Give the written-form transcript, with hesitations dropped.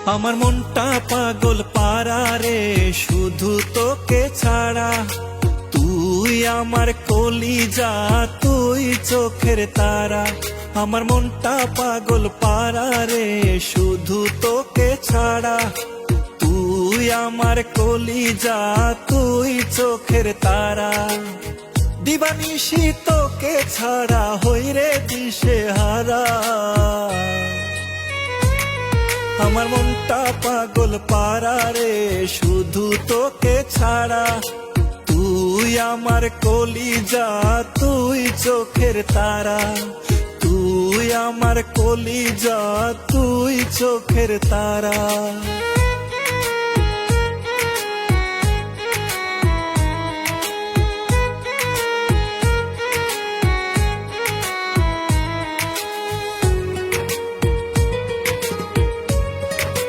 আমার মনটা পাগল পারা রে শুধু তোকে ছাড়া। তুই আমার কলিজা, তুই চোখের তারা। আমার মনটা পাগল পারা রে শুধু তোকে ছাড়া। তুই আমার কলিজা, তুই চোখের তারা। দিবানিশি তোকে ছাড়া হই রে দিশেহারা। আমার মনটা পাগল পারা রে শুধু তোকে ছাড়া। তুই আমার কলিজা, তুই চোখের তারা। তুই আমার কলিজা, তুই চোখের তারা।